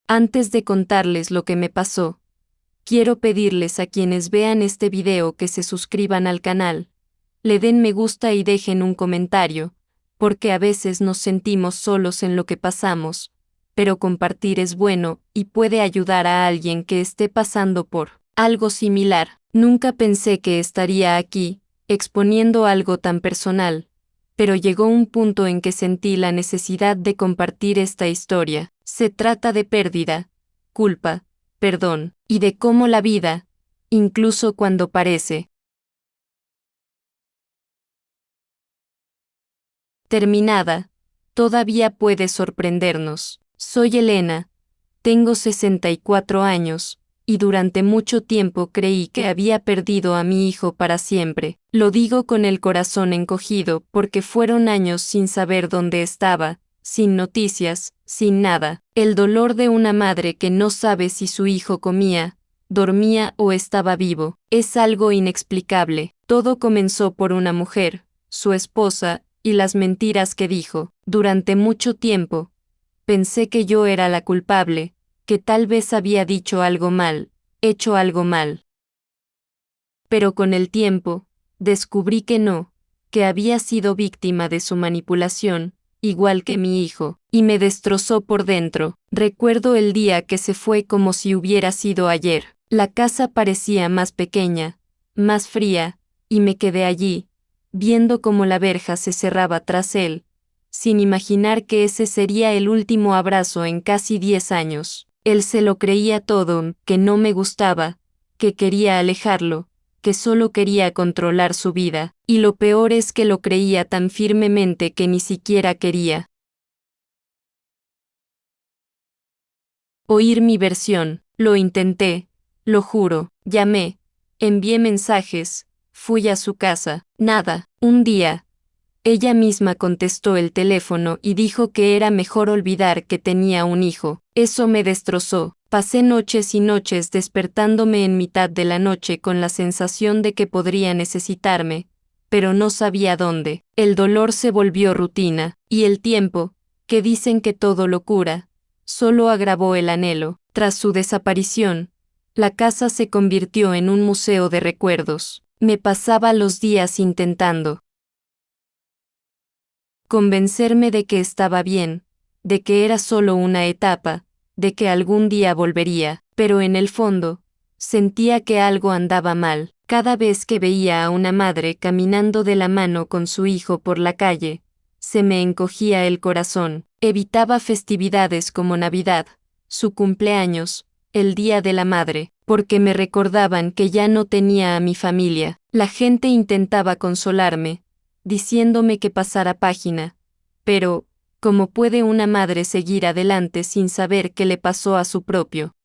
Antes de contarles lo que me pasó, quiero pedirles a quienes vean este video que se suscriban al canal, le den me gusta y dejen un comentario, porque a veces nos sentimos solos en lo que pasamos, pero compartir es bueno y puede ayudar a alguien que esté pasando por algo similar. Nunca pensé que estaría aquí, exponiendo algo tan personal, pero llegó un punto en que sentí la necesidad de compartir esta historia. Se trata de pérdida, culpa, perdón, y de cómo la vida, incluso cuando parece terminada, todavía puede sorprendernos. Soy Elena, tengo 64 años, y durante mucho tiempo creí que había perdido a mi hijo para siempre. Lo digo con el corazón encogido porque fueron años sin saber dónde estaba, sin noticias, sin nada. El dolor de una madre que no sabe si su hijo comía, dormía o estaba vivo, es algo inexplicable. Todo comenzó por una mujer, su esposa, y las mentiras que dijo. Durante mucho tiempo, pensé que yo era la culpable, que tal vez había dicho algo mal, hecho algo mal. Pero con el tiempo, descubrí que no, que había sido víctima de su manipulación, igual que mi hijo, y me destrozó por dentro. Recuerdo el día que se fue como si hubiera sido ayer. La casa parecía más pequeña, más fría, y me quedé allí, viendo cómo la verja se cerraba tras él, sin imaginar que ese sería el último abrazo en casi 10 años. Él se lo creía todo, que no me gustaba, que quería alejarlo, que solo quería controlar su vida, y lo peor es que lo creía tan firmemente que ni siquiera quería oír mi versión. Lo intenté, lo juro, llamé, envié mensajes, fui a su casa, nada. Un día, ella misma contestó el teléfono y dijo que era mejor olvidar que tenía un hijo. Eso me destrozó. Pasé noches y noches despertándome en mitad de la noche con la sensación de que podría necesitarme, pero no sabía dónde. El dolor se volvió rutina, y el tiempo, que dicen que todo lo cura, solo agravó el anhelo. Tras su desaparición, la casa se convirtió en un museo de recuerdos. Me pasaba los días intentando convencerme de que estaba bien, de que era solo una etapa, de que algún día volvería, pero en el fondo, sentía que algo andaba mal. Cada vez que veía a una madre caminando de la mano con su hijo por la calle, se me encogía el corazón. Evitaba festividades como Navidad, su cumpleaños, el Día de la Madre, porque me recordaban que ya no tenía a mi familia. La gente intentaba consolarme, diciéndome que pasara página, pero, ¿cómo puede una madre seguir adelante sin saber qué le pasó a su propio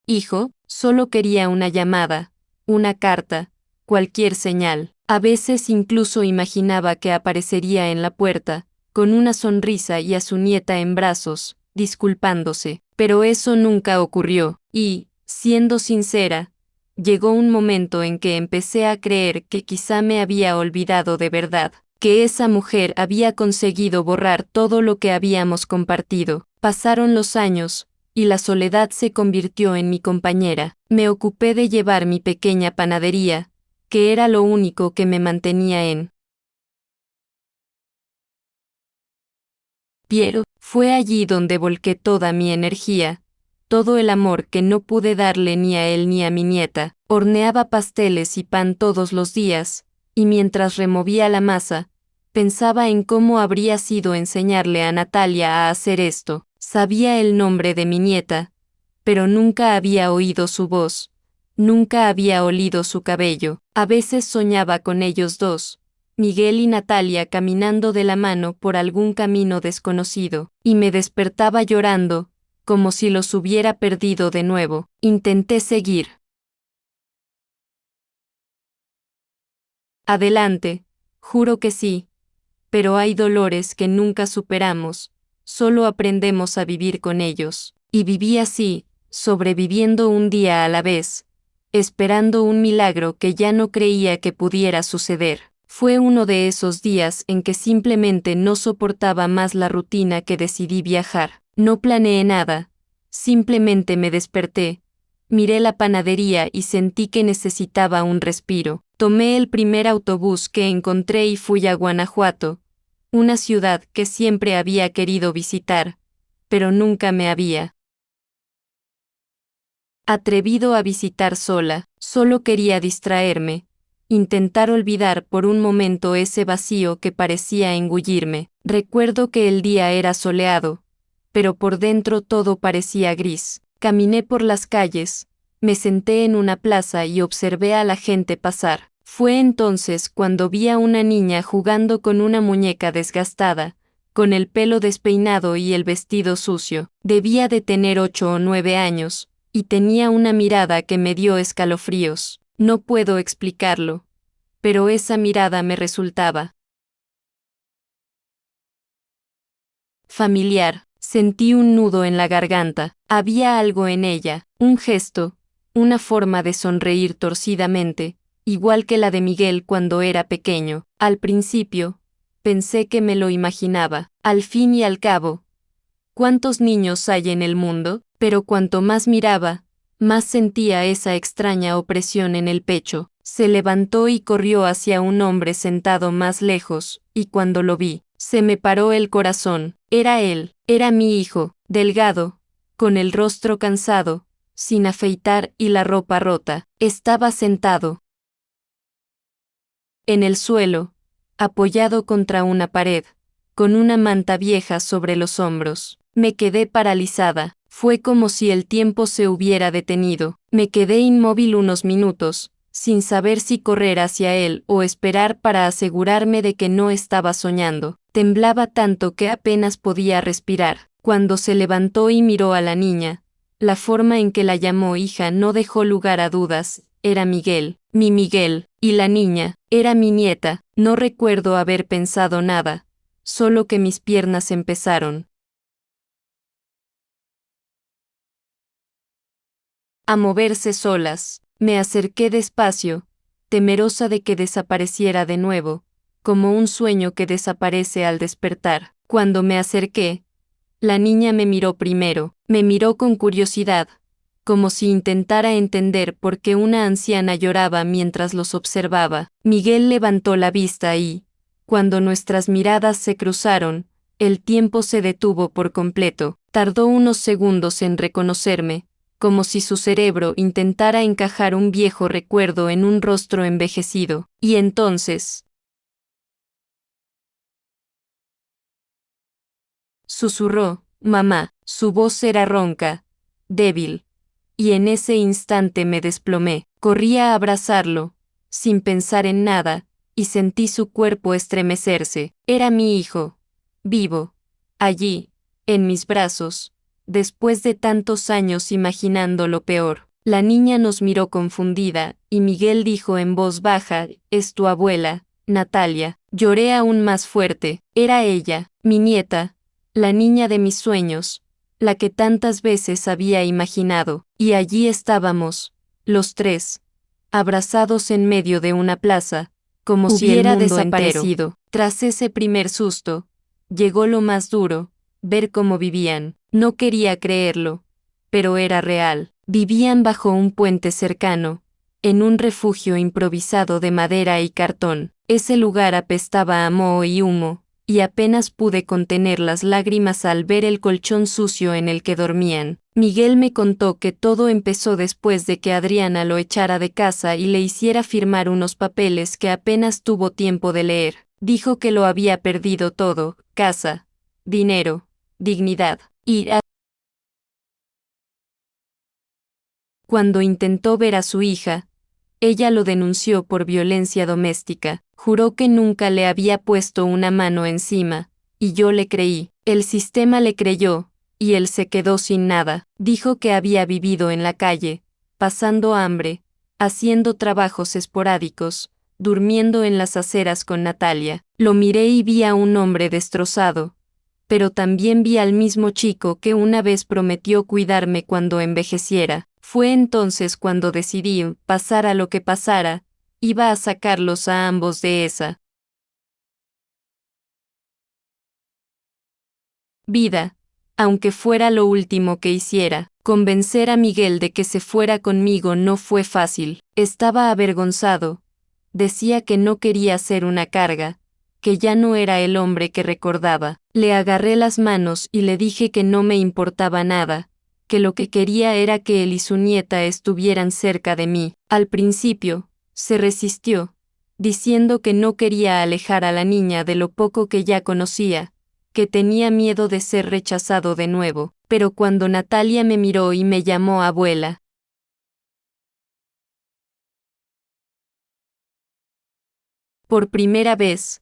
hijo? Solo quería una llamada, una carta, cualquier señal. A veces incluso imaginaba que aparecería en la puerta, con una sonrisa y a su nieta en brazos, disculpándose, pero eso nunca ocurrió, y, siendo sincera, llegó un momento en que empecé a creer que quizá me había olvidado de verdad, que esa mujer había conseguido borrar todo lo que habíamos compartido. Pasaron los años, y la soledad se convirtió en mi compañera. Me ocupé de llevar mi pequeña panadería, que era lo único que me mantenía en pie. Fue allí donde volqué toda mi energía, todo el amor que no pude darle ni a él ni a mi nieta. Horneaba pasteles y pan todos los días, y mientras removía la masa, pensaba en cómo habría sido enseñarle a Natalia a hacer esto. Sabía el nombre de mi nieta, pero nunca había oído su voz, nunca había olido su cabello. A veces soñaba con ellos dos, Miguel y Natalia caminando de la mano por algún camino desconocido, y me despertaba llorando, como si los hubiera perdido de nuevo. Intenté seguir adelante, juro que sí, pero hay dolores que nunca superamos, solo aprendemos a vivir con ellos. Y viví así, sobreviviendo un día a la vez, esperando un milagro que ya no creía que pudiera suceder. Fue uno de esos días en que simplemente no soportaba más la rutina que decidí viajar. No planeé nada, simplemente me desperté, miré la panadería y sentí que necesitaba un respiro. Tomé el primer autobús que encontré y fui a Guanajuato, una ciudad que siempre había querido visitar, pero nunca me había atrevido a visitar sola. Solo quería distraerme, intentar olvidar por un momento ese vacío que parecía engullirme. Recuerdo que el día era soleado, pero por dentro todo parecía gris. Caminé por las calles, me senté en una plaza y observé a la gente pasar. Fue entonces cuando vi a una niña jugando con una muñeca desgastada, con el pelo despeinado y el vestido sucio. Debía de tener 8 o 9 años, y tenía una mirada que me dio escalofríos. No puedo explicarlo, pero esa mirada me resultaba familiar. Sentí un nudo en la garganta. Había algo en ella, un gesto, una forma de sonreír torcidamente, igual que la de Miguel cuando era pequeño. Al principio, pensé que me lo imaginaba. Al fin y al cabo, ¿cuántos niños hay en el mundo? Pero cuanto más miraba, más sentía esa extraña opresión en el pecho. Se levantó y corrió hacia un hombre sentado más lejos, y cuando lo vi, se me paró el corazón. Era él, era mi hijo, delgado, con el rostro cansado, sin afeitar y la ropa rota. Estaba sentado en el suelo, apoyado contra una pared, con una manta vieja sobre los hombros. Me quedé paralizada. Fue como si el tiempo se hubiera detenido. Me quedé inmóvil unos minutos, sin saber si correr hacia él o esperar para asegurarme de que no estaba soñando. Temblaba tanto que apenas podía respirar. Cuando se levantó y miró a la niña, la forma en que la llamó hija no dejó lugar a dudas. Era Miguel, mi Miguel, y la niña, era mi nieta. No recuerdo haber pensado nada, solo que mis piernas empezaron a moverse solas. Me acerqué despacio, temerosa de que desapareciera de nuevo, como un sueño que desaparece al despertar. Cuando me acerqué, la niña me miró primero, me miró con curiosidad, como si intentara entender por qué una anciana lloraba mientras los observaba. Miguel levantó la vista y, cuando nuestras miradas se cruzaron, el tiempo se detuvo por completo. Tardó unos segundos en reconocerme, como si su cerebro intentara encajar un viejo recuerdo en un rostro envejecido. Y entonces susurró, mamá. Su voz era ronca, débil, y en ese instante me desplomé. Corrí a abrazarlo, sin pensar en nada, y sentí su cuerpo estremecerse. Era mi hijo, vivo, allí, en mis brazos, después de tantos años imaginando lo peor. La niña nos miró confundida, y Miguel dijo en voz baja, es tu abuela, Natalia. Lloré aún más fuerte. Era ella, mi nieta, la niña de mis sueños, la que tantas veces había imaginado. Y allí estábamos, los tres, abrazados en medio de una plaza, como si hubiera desaparecido. Tras ese primer susto, llegó lo más duro, ver cómo vivían. No quería creerlo, pero era real. Vivían bajo un puente cercano, en un refugio improvisado de madera y cartón. Ese lugar apestaba a moho y humo, y apenas pude contener las lágrimas al ver el colchón sucio en el que dormían. Miguel me contó que todo empezó después de que Adriana lo echara de casa y le hiciera firmar unos papeles que apenas tuvo tiempo de leer. Dijo que lo había perdido todo, casa, dinero, dignidad, y cuando intentó ver a su hija, ella lo denunció por violencia doméstica. Juró que nunca le había puesto una mano encima, y yo le creí. El sistema le creyó, y él se quedó sin nada. Dijo que había vivido en la calle, pasando hambre, haciendo trabajos esporádicos, durmiendo en las aceras con Natalia. Lo miré y vi a un hombre destrozado, pero también vi al mismo chico que una vez prometió cuidarme cuando envejeciera. Fue entonces cuando decidí, pasara lo que pasara, iba a sacarlos a ambos de esa vida, aunque fuera lo último que hiciera. Convencer a Miguel de que se fuera conmigo no fue fácil. Estaba avergonzado. Decía que no quería ser una carga, que ya no era el hombre que recordaba. Le agarré las manos y le dije que no me importaba nada, que lo que quería era que él y su nieta estuvieran cerca de mí. Al principio, se resistió, diciendo que no quería alejar a la niña de lo poco que ya conocía, que tenía miedo de ser rechazado de nuevo, pero cuando Natalia me miró y me llamó abuela, por primera vez,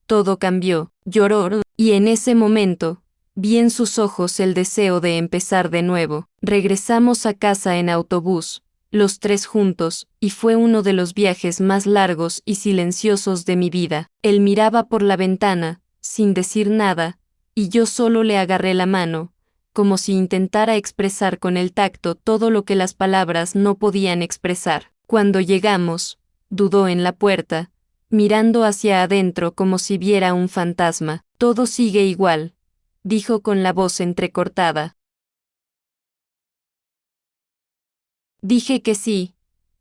todo cambió. Lloró, y en ese momento, vi en sus ojos el deseo de empezar de nuevo. Regresamos a casa en autobús, los tres juntos, y fue uno de los viajes más largos y silenciosos de mi vida. Él miraba por la ventana, sin decir nada, y yo solo le agarré la mano, como si intentara expresar con el tacto todo lo que las palabras no podían expresar. Cuando llegamos, dudó en la puerta, mirando hacia adentro como si viera un fantasma. Todo sigue igual, dijo con la voz entrecortada. Dije que sí,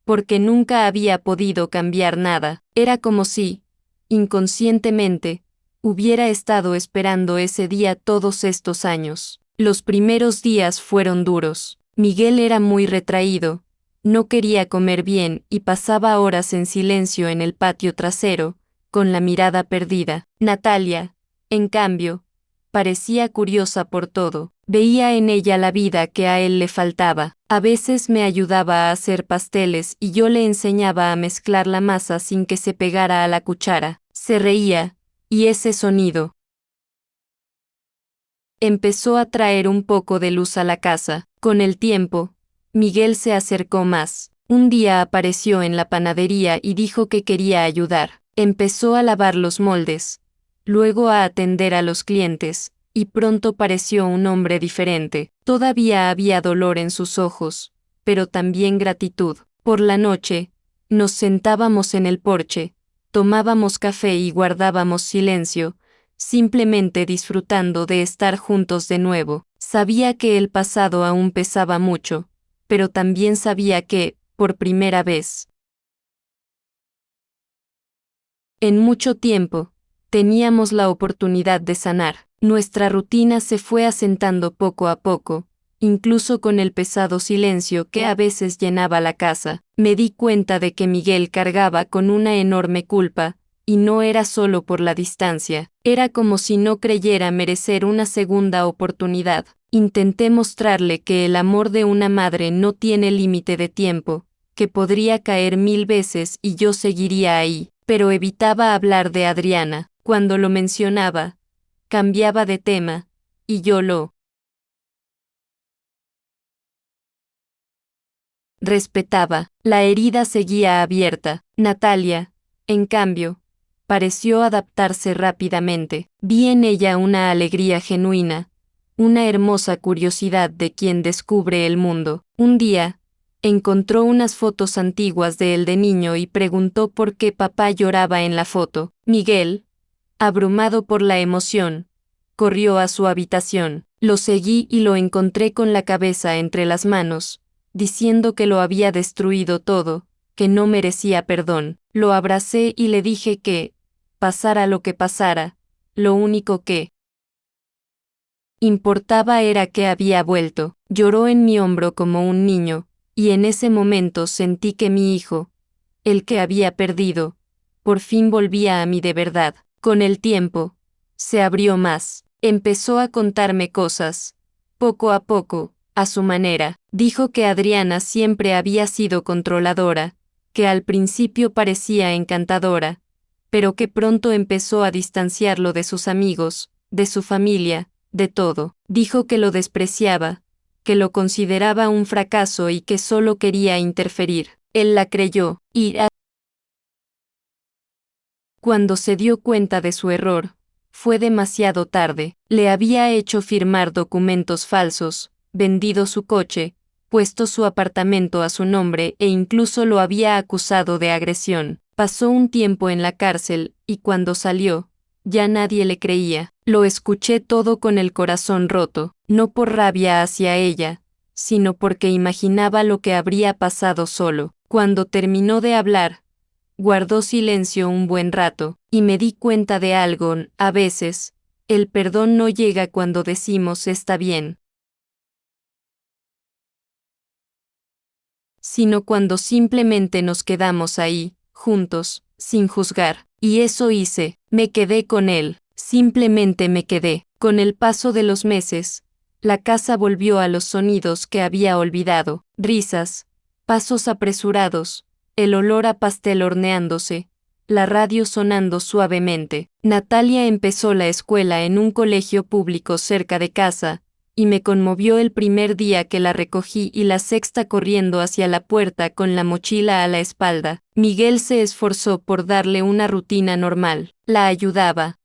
porque nunca había podido cambiar nada. Era como si, inconscientemente, hubiera estado esperando ese día todos estos años. Los primeros días fueron duros. Miguel era muy retraído, no quería comer bien y pasaba horas en silencio en el patio trasero, con la mirada perdida. Natalia, en cambio, parecía curiosa por todo. Veía en ella la vida que a él le faltaba. A veces me ayudaba a hacer pasteles y yo le enseñaba a mezclar la masa sin que se pegara a la cuchara. Se reía, y ese sonido empezó a traer un poco de luz a la casa. Con el tiempo, Miguel se acercó más. Un día apareció en la panadería y dijo que quería ayudar. Empezó a lavar los moldes, luego a atender a los clientes, y pronto pareció un hombre diferente. Todavía había dolor en sus ojos, pero también gratitud. Por la noche, nos sentábamos en el porche, tomábamos café y guardábamos silencio, simplemente disfrutando de estar juntos de nuevo. Sabía que el pasado aún pesaba mucho, pero también sabía que, por primera vez en mucho tiempo, teníamos la oportunidad de sanar. Nuestra rutina se fue asentando poco a poco, incluso con el pesado silencio que a veces llenaba la casa. Me di cuenta de que Miguel cargaba con una enorme culpa, y no era solo por la distancia, era como si no creyera merecer una segunda oportunidad. Intenté mostrarle que el amor de una madre no tiene límite de tiempo, que podría caer 1000 veces y yo seguiría ahí, pero evitaba hablar de Adriana. Cuando lo mencionaba, cambiaba de tema, y yo lo respetaba. La herida seguía abierta. Natalia, en cambio, pareció adaptarse rápidamente. Vi en ella una alegría genuina, una hermosa curiosidad de quien descubre el mundo. Un día, encontró unas fotos antiguas de él de niño y preguntó por qué papá lloraba en la foto. Miguel, abrumado por la emoción, corrió a su habitación. Lo seguí y lo encontré con la cabeza entre las manos, diciendo que lo había destruido todo, que no merecía perdón. Lo abracé y le dije que, pasara lo que pasara, lo único que importaba era que había vuelto. Lloró en mi hombro como un niño, y en ese momento sentí que mi hijo, el que había perdido, por fin volvía a mí de verdad. Con el tiempo, se abrió más. Empezó a contarme cosas, poco a poco, a su manera. Dijo que Adriana siempre había sido controladora, que al principio parecía encantadora, pero que pronto empezó a distanciarlo de sus amigos, de su familia, de todo. Dijo que lo despreciaba, que lo consideraba un fracaso y que solo quería interferir. Él la creyó, y cuando se dio cuenta de su error, fue demasiado tarde. Le había hecho firmar documentos falsos, vendido su coche, puesto su apartamento a su nombre e incluso lo había acusado de agresión. Pasó un tiempo en la cárcel, y cuando salió, ya nadie le creía. Lo escuché todo con el corazón roto, no por rabia hacia ella, sino porque imaginaba lo que habría pasado solo. Cuando terminó de hablar, guardó silencio un buen rato, y me di cuenta de algo: a veces, el perdón no llega cuando decimos está bien, sino cuando simplemente nos quedamos ahí, juntos, sin juzgar. Y eso hice, me quedé con él, simplemente me quedé. Con el paso de los meses, la casa volvió a los sonidos que había olvidado: risas, pasos apresurados, el olor a pastel horneándose, la radio sonando suavemente. Natalia empezó la escuela en un colegio público cerca de casa, y me conmovió el primer día que la recogí y la sexta corriendo hacia la puerta con la mochila a la espalda. Miguel se esforzó por darle una rutina normal, la ayudaba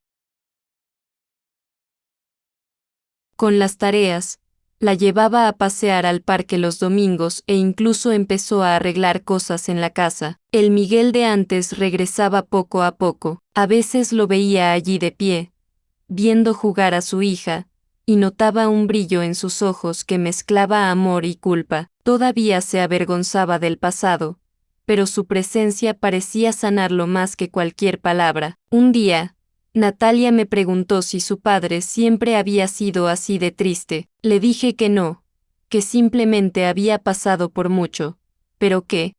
con las tareas, la llevaba a pasear al parque los domingos e incluso empezó a arreglar cosas en la casa. El Miguel de antes regresaba poco a poco, a veces lo veía allí de pie, viendo jugar a su hija, y notaba un brillo en sus ojos que mezclaba amor y culpa. Todavía se avergonzaba del pasado, pero su presencia parecía sanarlo más que cualquier palabra. Un día, Natalia me preguntó si su padre siempre había sido así de triste. Le dije que no, que simplemente había pasado por mucho, pero que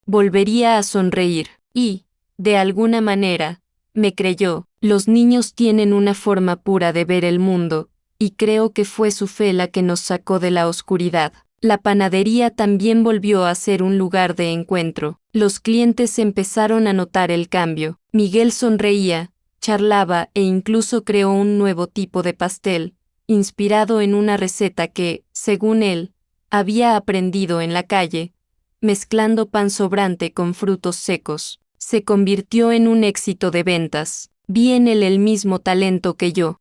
volvería a sonreír. Y, de alguna manera, me creyó. Los niños tienen una forma pura de ver el mundo, y creo que fue su fe la que nos sacó de la oscuridad. La panadería también volvió a ser un lugar de encuentro. Los clientes empezaron a notar el cambio. Miguel sonreía, charlaba e incluso creó un nuevo tipo de pastel, inspirado en una receta que, según él, había aprendido en la calle, mezclando pan sobrante con frutos secos. Se convirtió en un éxito de ventas. Vi en él el mismo talento que yo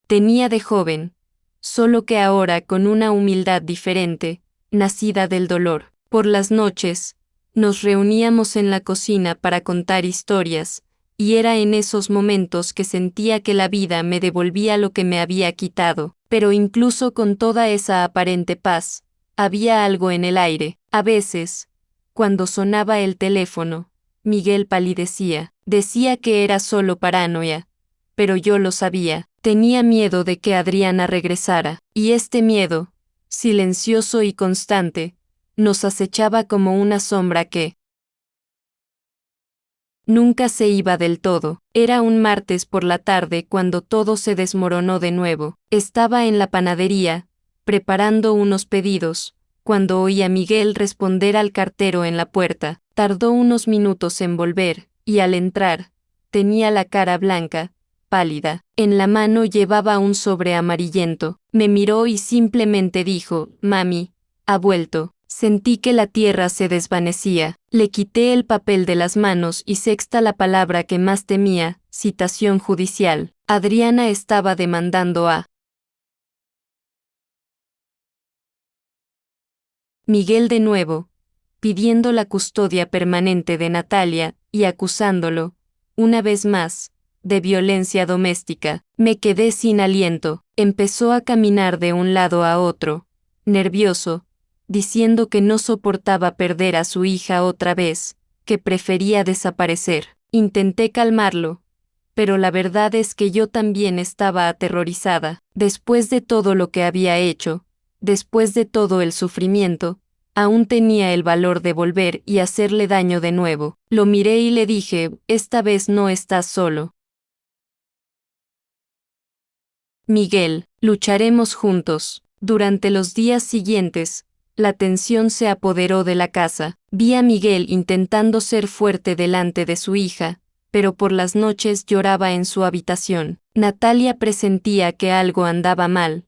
tenía de joven, solo que ahora con una humildad diferente, nacida del dolor. Por las noches, nos reuníamos en la cocina para contar historias, y era en esos momentos que sentía que la vida me devolvía lo que me había quitado. Pero incluso con toda esa aparente paz, había algo en el aire. A veces, cuando sonaba el teléfono, Miguel palidecía. Decía que era solo paranoia, pero yo lo sabía. Tenía miedo de que Adriana regresara, y este miedo, silencioso y constante, nos acechaba como una sombra que nunca se iba del todo. Era un martes por la tarde cuando todo se desmoronó de nuevo. Estaba en la panadería, preparando unos pedidos, cuando oí a Miguel responder al cartero en la puerta. Tardó unos minutos en volver, y al entrar, tenía la cara blanca, pálida. En la mano llevaba un sobre amarillento. Me miró y simplemente dijo: «Mami, ha vuelto». Sentí que la tierra se desvanecía. Le quité el papel de las manos y sexta la palabra que más temía: citación judicial. Adriana estaba demandando a Miguel de nuevo, pidiendo la custodia permanente de Natalia, y acusándolo, una vez más, de violencia doméstica. Me quedé sin aliento. Empezó a caminar de un lado a otro, nervioso, diciendo que no soportaba perder a su hija otra vez, que prefería desaparecer. Intenté calmarlo, pero la verdad es que yo también estaba aterrorizada. Después de todo lo que había hecho, después de todo el sufrimiento, aún tenía el valor de volver y hacerle daño de nuevo. Lo miré y le dije: «Esta vez no estás solo, Miguel, lucharemos juntos». Durante los días siguientes, la tensión se apoderó de la casa. Vi a Miguel intentando ser fuerte delante de su hija, pero por las noches lloraba en su habitación. Natalia presentía que algo andaba mal,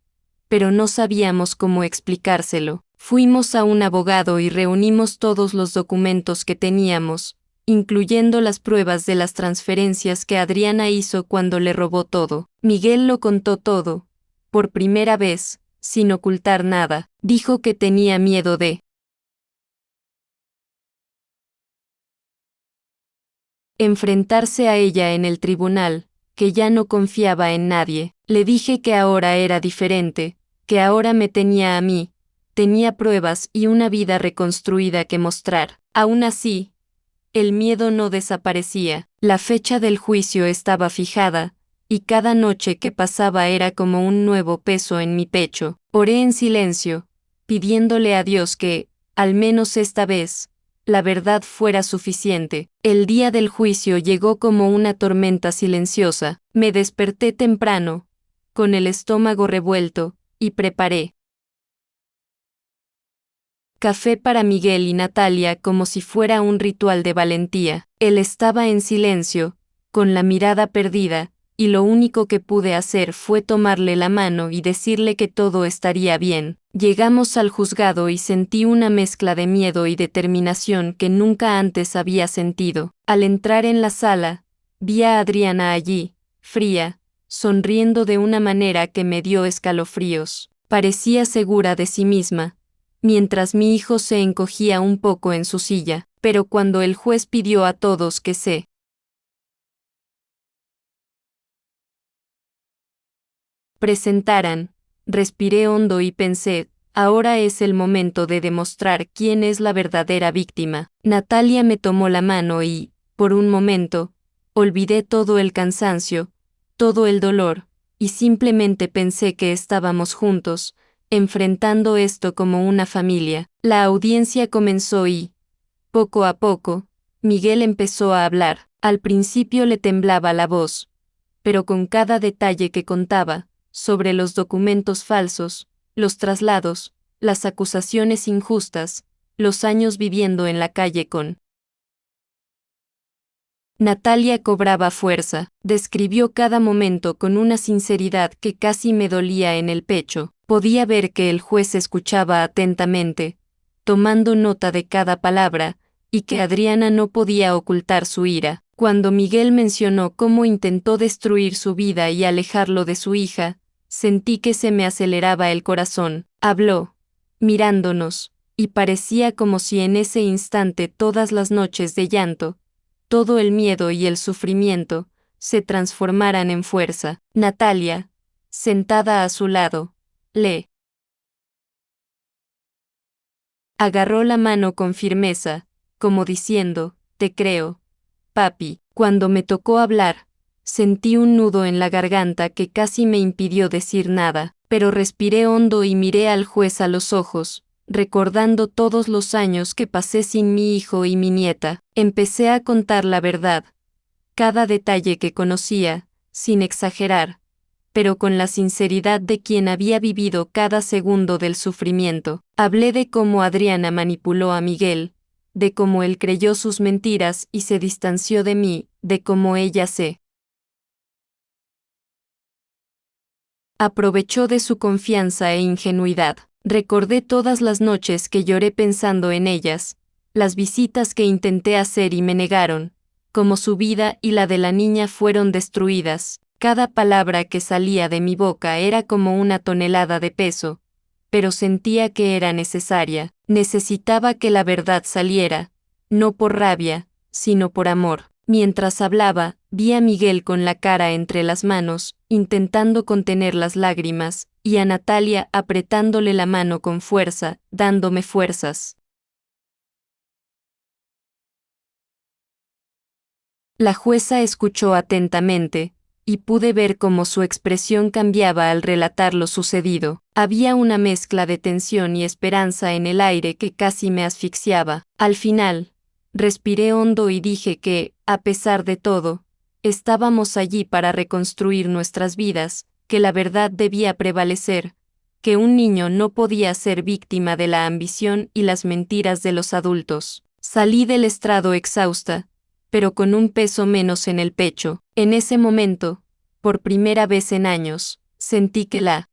pero no sabíamos cómo explicárselo. Fuimos a un abogado y reunimos todos los documentos que teníamos, incluyendo las pruebas de las transferencias que Adriana hizo cuando le robó todo. Miguel lo contó todo, por primera vez, sin ocultar nada. Dijo que tenía miedo de enfrentarse a ella en el tribunal, que ya no confiaba en nadie. Le dije que ahora era diferente, que ahora me tenía a mí, tenía pruebas y una vida reconstruida que mostrar. Aún así, el miedo no desaparecía. La fecha del juicio estaba fijada, y cada noche que pasaba era como un nuevo peso en mi pecho. Oré en silencio, pidiéndole a Dios que, al menos esta vez, la verdad fuera suficiente. El día del juicio llegó como una tormenta silenciosa. Me desperté temprano, con el estómago revuelto, y preparé café para Miguel y Natalia como si fuera un ritual de valentía. Él estaba en silencio, con la mirada perdida, y lo único que pude hacer fue tomarle la mano y decirle que todo estaría bien. Llegamos al juzgado y sentí una mezcla de miedo y determinación que nunca antes había sentido. Al entrar en la sala, vi a Adriana allí, fría, sonriendo de una manera que me dio escalofríos. Parecía segura de sí misma, mientras mi hijo se encogía un poco en su silla, pero cuando el juez pidió a todos que se presentaran, respiré hondo y pensé, ahora es el momento de demostrar quién es la verdadera víctima. Natalia me tomó la mano y, por un momento, olvidé todo el cansancio, todo el dolor, y simplemente pensé que estábamos juntos, enfrentando esto como una familia. La audiencia comenzó y, poco a poco, Miguel empezó a hablar. Al principio le temblaba la voz, pero con cada detalle que contaba, sobre los documentos falsos, los traslados, las acusaciones injustas, los años viviendo en la calle con Natalia cobraba fuerza, describió cada momento con una sinceridad que casi me dolía en el pecho. Podía ver que el juez escuchaba atentamente, tomando nota de cada palabra, y que Adriana no podía ocultar su ira. Cuando Miguel mencionó cómo intentó destruir su vida y alejarlo de su hija, sentí que se me aceleraba el corazón. Habló, mirándonos, y parecía como si en ese instante todas las noches de llanto, todo el miedo y el sufrimiento, se transformaran en fuerza. Natalia, sentada a su lado, le agarró la mano con firmeza, como diciendo, te creo, papi. Cuando me tocó hablar, sentí un nudo en la garganta que casi me impidió decir nada, pero respiré hondo y miré al juez a los ojos, recordando todos los años que pasé sin mi hijo y mi nieta. Empecé a contar la verdad, cada detalle que conocía, sin exagerar, pero con la sinceridad de quien había vivido cada segundo del sufrimiento. Hablé de cómo Adriana manipuló a Miguel, de cómo él creyó sus mentiras y se distanció de mí, de cómo ella se aprovechó de su confianza e ingenuidad. Recordé todas las noches que lloré pensando en ellas, las visitas que intenté hacer y me negaron, cómo su vida y la de la niña fueron destruidas. Cada palabra que salía de mi boca era como una tonelada de peso, pero sentía que era necesaria. Necesitaba que la verdad saliera, no por rabia, sino por amor. Mientras hablaba, vi a Miguel con la cara entre las manos, intentando contener las lágrimas, y a Natalia apretándole la mano con fuerza, dándome fuerzas. La jueza escuchó atentamente, y pude ver cómo su expresión cambiaba al relatar lo sucedido. Había una mezcla de tensión y esperanza en el aire que casi me asfixiaba. Al final, respiré hondo y dije que, a pesar de todo, estábamos allí para reconstruir nuestras vidas, que la verdad debía prevalecer, que un niño no podía ser víctima de la ambición y las mentiras de los adultos. Salí del estrado exhausta, pero con un peso menos en el pecho. En ese momento, por primera vez en años, sentí que la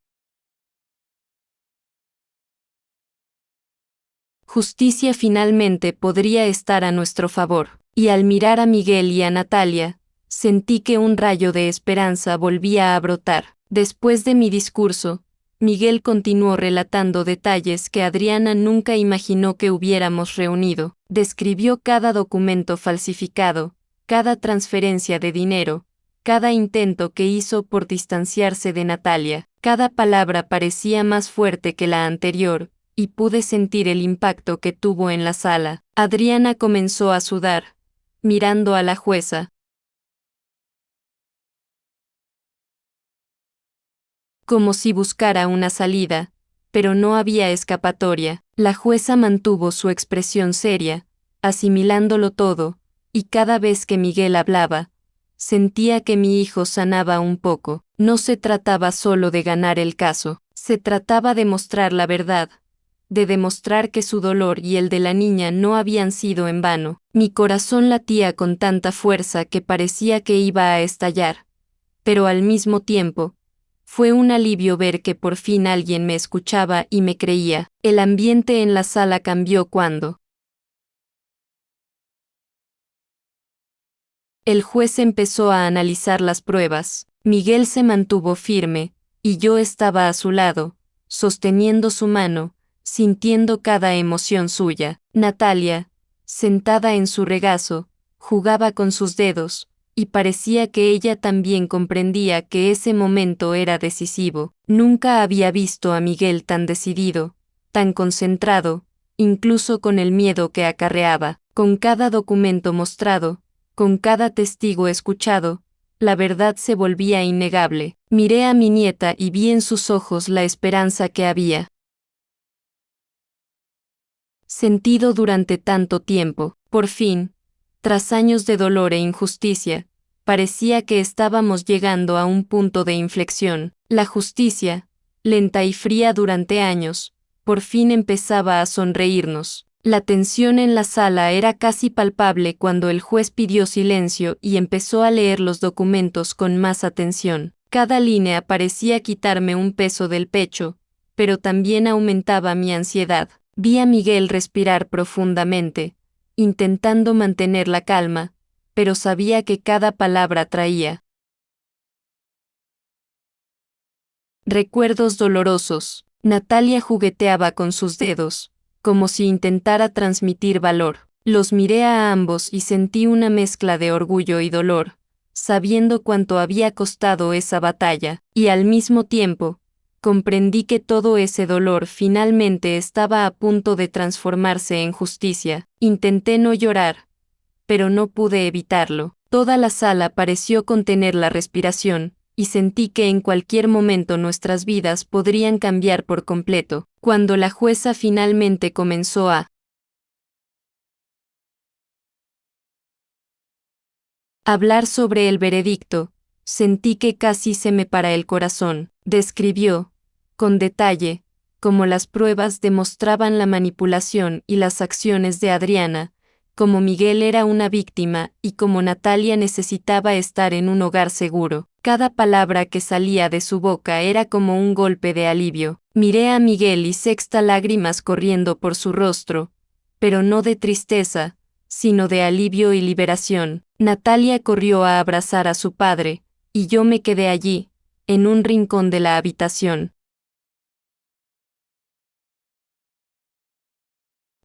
justicia finalmente podría estar a nuestro favor. Y al mirar a Miguel y a Natalia, sentí que un rayo de esperanza volvía a brotar. Después de mi discurso, Miguel continuó relatando detalles que Adriana nunca imaginó que hubiéramos reunido. Describió cada documento falsificado, cada transferencia de dinero, cada intento que hizo por distanciarse de Natalia. Cada palabra parecía más fuerte que la anterior, y pude sentir el impacto que tuvo en la sala. Adriana comenzó a sudar, mirando a la jueza, como si buscara una salida, pero no había escapatoria. La jueza mantuvo su expresión seria, asimilándolo todo, y cada vez que Miguel hablaba, sentía que mi hijo sanaba un poco. No se trataba solo de ganar el caso, se trataba de mostrar la verdad, de demostrar que su dolor y el de la niña no habían sido en vano. Mi corazón latía con tanta fuerza que parecía que iba a estallar, pero al mismo tiempo, fue un alivio ver que por fin alguien me escuchaba y me creía. El ambiente en la sala cambió cuando el juez empezó a analizar las pruebas. Miguel se mantuvo firme, y yo estaba a su lado, sosteniendo su mano, sintiendo cada emoción suya. Natalia, sentada en su regazo, jugaba con sus dedos, y parecía que ella también comprendía que ese momento era decisivo. Nunca había visto a Miguel tan decidido, tan concentrado, incluso con el miedo que acarreaba. Con cada documento mostrado, con cada testigo escuchado, la verdad se volvía innegable. Miré a mi nieta y vi en sus ojos la esperanza que había sentido durante tanto tiempo. Por fin, tras años de dolor e injusticia, parecía que estábamos llegando a un punto de inflexión. La justicia, lenta y fría durante años, por fin empezaba a sonreírnos. La tensión en la sala era casi palpable cuando el juez pidió silencio y empezó a leer los documentos con más atención. Cada línea parecía quitarme un peso del pecho, pero también aumentaba mi ansiedad. Vi a Miguel respirar profundamente, intentando mantener la calma, pero sabía que cada palabra traía recuerdos dolorosos. Natalia jugueteaba con sus dedos, como si intentara transmitir valor. Los miré a ambos y sentí una mezcla de orgullo y dolor, sabiendo cuánto había costado esa batalla, y al mismo tiempo, comprendí que todo ese dolor finalmente estaba a punto de transformarse en justicia. Intenté no llorar, pero no pude evitarlo. Toda la sala pareció contener la respiración, y sentí que en cualquier momento nuestras vidas podrían cambiar por completo. Cuando la jueza finalmente comenzó a hablar sobre el veredicto, sentí que casi se me para el corazón. Describió, con detalle, cómo las pruebas demostraban la manipulación y las acciones de Adriana, cómo Miguel era una víctima y cómo Natalia necesitaba estar en un hogar seguro. Cada palabra que salía de su boca era como un golpe de alivio. Miré a Miguel y sexta lágrimas corriendo por su rostro, pero no de tristeza, sino de alivio y liberación. Natalia corrió a abrazar a su padre, y yo me quedé allí, en un rincón de la habitación,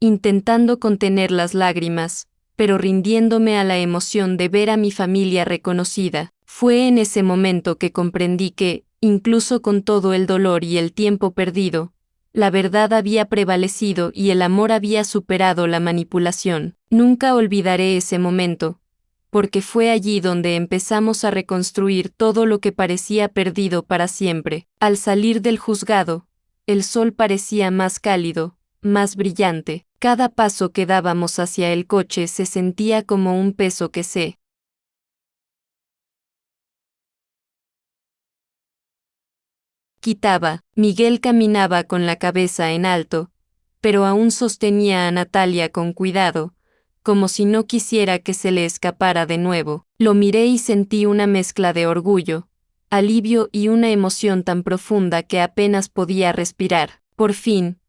intentando contener las lágrimas, pero rindiéndome a la emoción de ver a mi familia reconocida. Fue en ese momento que comprendí que, incluso con todo el dolor y el tiempo perdido, la verdad había prevalecido y el amor había superado la manipulación. Nunca olvidaré ese momento, porque fue allí donde empezamos a reconstruir todo lo que parecía perdido para siempre. Al salir del juzgado, el sol parecía más cálido, más brillante. Cada paso que dábamos hacia el coche se sentía como un peso que se quitaba. Miguel caminaba con la cabeza en alto, pero aún sostenía a Natalia con cuidado, como si no quisiera que se le escapara de nuevo. Lo miré y sentí una mezcla de orgullo, alivio y una emoción tan profunda que apenas podía respirar. Por fin,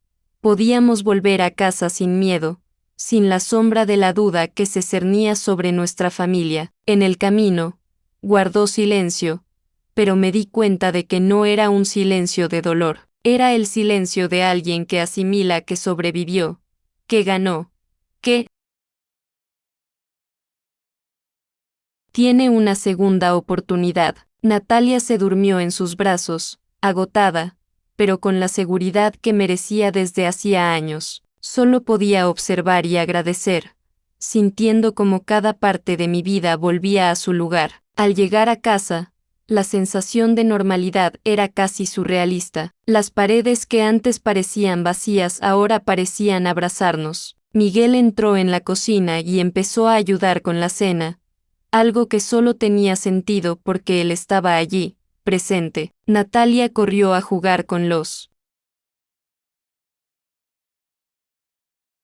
podíamos volver a casa sin miedo, sin la sombra de la duda que se cernía sobre nuestra familia. En el camino, guardó silencio, pero me di cuenta de que no era un silencio de dolor, Era el silencio de alguien que asimila que sobrevivió, que ganó, que tiene una segunda oportunidad. Natalia se durmió en sus brazos, agotada, pero con la seguridad que merecía desde hacía años. Solo podía observar y agradecer, sintiendo como cada parte de mi vida volvía a su lugar. Al llegar a casa, la sensación de normalidad era casi surrealista. Las paredes que antes parecían vacías ahora parecían abrazarnos. Miguel entró en la cocina y empezó a ayudar con la cena, algo que solo tenía sentido porque él estaba allí, presente. Natalia corrió a jugar con los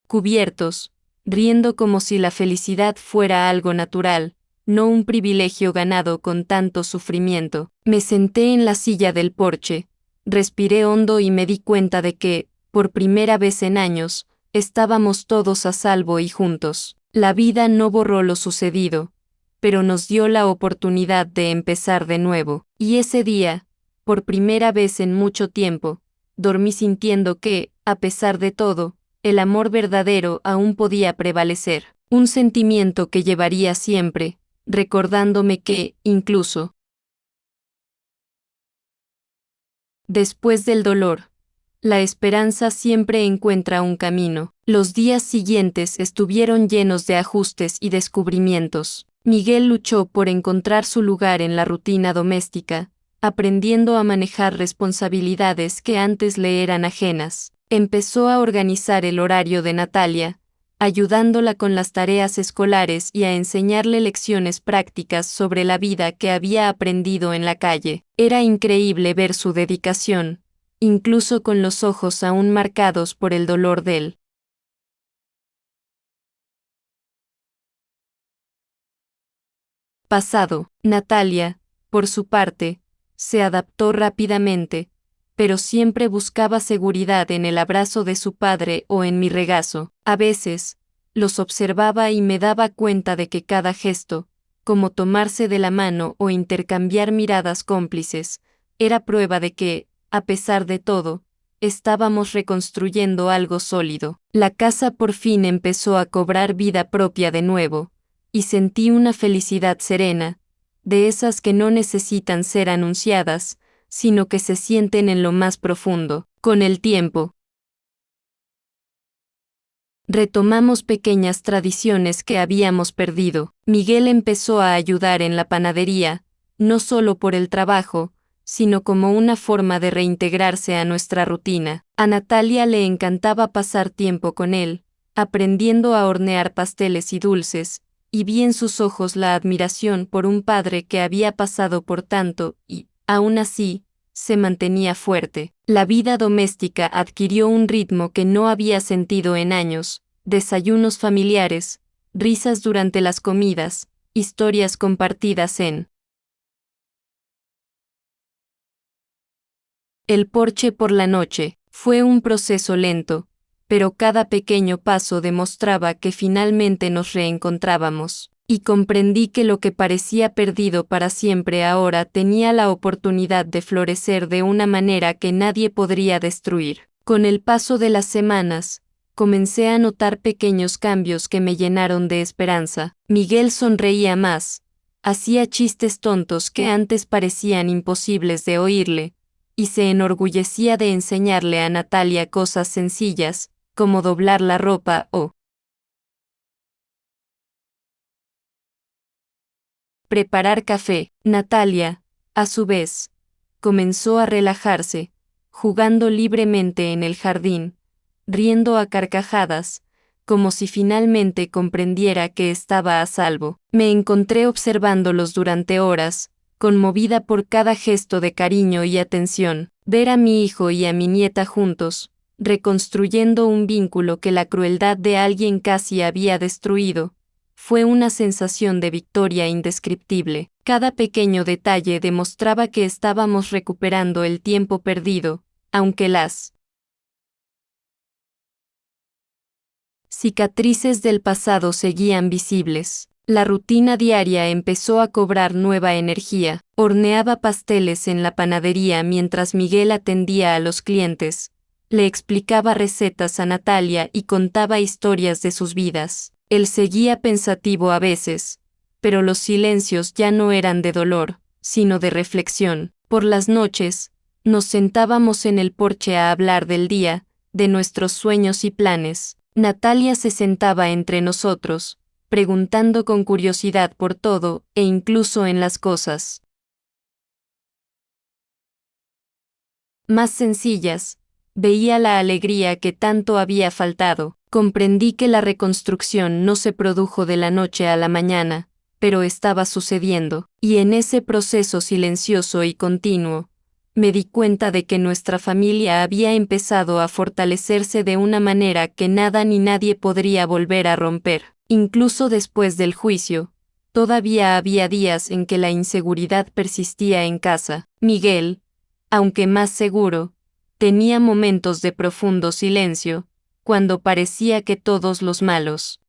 cubiertos, riendo como si la felicidad fuera algo natural, no un privilegio ganado con tanto sufrimiento. Me senté en la silla del porche, respiré hondo y me di cuenta de que, por primera vez en años, estábamos todos a salvo y juntos. La vida no borró lo sucedido, pero nos dio la oportunidad de empezar de nuevo. Y ese día, por primera vez en mucho tiempo, dormí sintiendo que, a pesar de todo, el amor verdadero aún podía prevalecer. Un sentimiento que llevaría siempre, recordándome que, incluso después del dolor, la esperanza siempre encuentra un camino. Los días siguientes estuvieron llenos de ajustes y descubrimientos. Miguel luchó por encontrar su lugar en la rutina doméstica, aprendiendo a manejar responsabilidades que antes le eran ajenas. Empezó a organizar el horario de Natalia, ayudándola con las tareas escolares y a enseñarle lecciones prácticas sobre la vida que había aprendido en la calle. Era increíble ver su dedicación, incluso con los ojos aún marcados por el dolor del pasado. Natalia, por su parte, se adaptó rápidamente, pero siempre buscaba seguridad en el abrazo de su padre o en mi regazo. A veces, los observaba y me daba cuenta de que cada gesto, como tomarse de la mano o intercambiar miradas cómplices, era prueba de que, a pesar de todo, estábamos reconstruyendo algo sólido. La casa por fin empezó a cobrar vida propia de nuevo, y sentí una felicidad serena, de esas que no necesitan ser anunciadas, sino que se sienten en lo más profundo. Con el tiempo, retomamos pequeñas tradiciones que habíamos perdido. Miguel empezó a ayudar en la panadería, no solo por el trabajo, sino como una forma de reintegrarse a nuestra rutina. A Natalia le encantaba pasar tiempo con él, aprendiendo a hornear pasteles y dulces, y vi en sus ojos la admiración por un padre que había pasado por tanto y, aún así, se mantenía fuerte. La vida doméstica adquirió un ritmo que no había sentido en años: desayunos familiares, risas durante las comidas, historias compartidas en el porche por la noche. Fue un proceso lento, pero cada pequeño paso demostraba que finalmente nos reencontrábamos, y comprendí que lo que parecía perdido para siempre ahora tenía la oportunidad de florecer de una manera que nadie podría destruir. Con el paso de las semanas, comencé a notar pequeños cambios que me llenaron de esperanza. Miguel sonreía más, hacía chistes tontos que antes parecían imposibles de oírle, y se enorgullecía de enseñarle a Natalia cosas sencillas, como doblar la ropa o preparar café. Natalia, a su vez, comenzó a relajarse, jugando libremente en el jardín, riendo a carcajadas, como si finalmente comprendiera que estaba a salvo. Me encontré observándolos durante horas, conmovida por cada gesto de cariño y atención. Ver a mi hijo y a mi nieta juntos, reconstruyendo un vínculo que la crueldad de alguien casi había destruido, fue una sensación de victoria indescriptible. Cada pequeño detalle demostraba que estábamos recuperando el tiempo perdido, aunque las cicatrices del pasado seguían visibles. La rutina diaria empezó a cobrar nueva energía. Horneaba pasteles en la panadería mientras Miguel atendía a los clientes. Le explicaba recetas a Natalia y contaba historias de sus vidas. Él seguía pensativo a veces, pero los silencios ya no eran de dolor, sino de reflexión. Por las noches, nos sentábamos en el porche a hablar del día, de nuestros sueños y planes. Natalia se sentaba entre nosotros, preguntando con curiosidad por todo, e incluso en las cosas más sencillas. Veía la alegría que tanto había faltado. Comprendí que la reconstrucción no se produjo de la noche a la mañana, pero estaba sucediendo, y en ese proceso silencioso y continuo, me di cuenta de que nuestra familia había empezado a fortalecerse de una manera que nada ni nadie podría volver a romper. Incluso después del juicio, todavía había días en que la inseguridad persistía en casa. Miguel, aunque más seguro, tenía momentos de profundo silencio, cuando parecía que todos los malos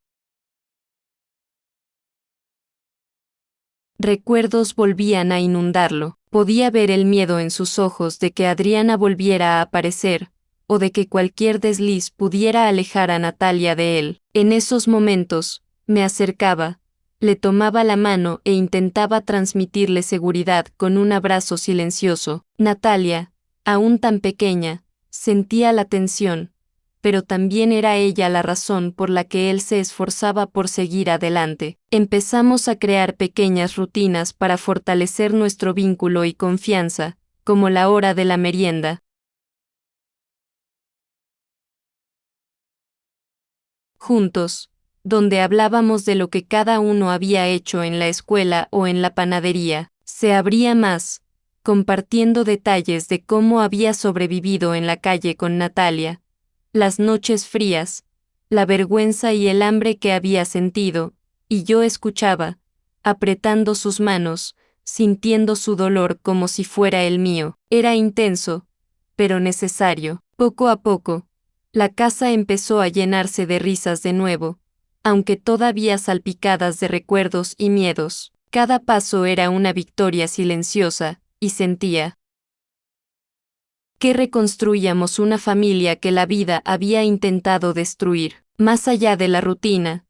recuerdos volvían a inundarlo. Podía ver el miedo en sus ojos de que Adriana volviera a aparecer, o de que cualquier desliz pudiera alejar a Natalia de él. En esos momentos, me acercaba, le tomaba la mano e intentaba transmitirle seguridad con un abrazo silencioso. Natalia, aún tan pequeña, sentía la tensión, pero también era ella la razón por la que él se esforzaba por seguir adelante. Empezamos a crear pequeñas rutinas para fortalecer nuestro vínculo y confianza, como la hora de la merienda juntos, donde hablábamos de lo que cada uno había hecho en la escuela o en la panadería. Se abría más, compartiendo detalles de cómo había sobrevivido en la calle con Natalia, las noches frías, la vergüenza y el hambre que había sentido, y yo escuchaba, apretando sus manos, sintiendo su dolor como si fuera el mío. Era intenso, pero necesario. Poco a poco, la casa empezó a llenarse de risas de nuevo, aunque todavía salpicadas de recuerdos y miedos. Cada paso era una victoria silenciosa, y sentía que reconstruíamos una familia que la vida había intentado destruir. Más allá de la rutina,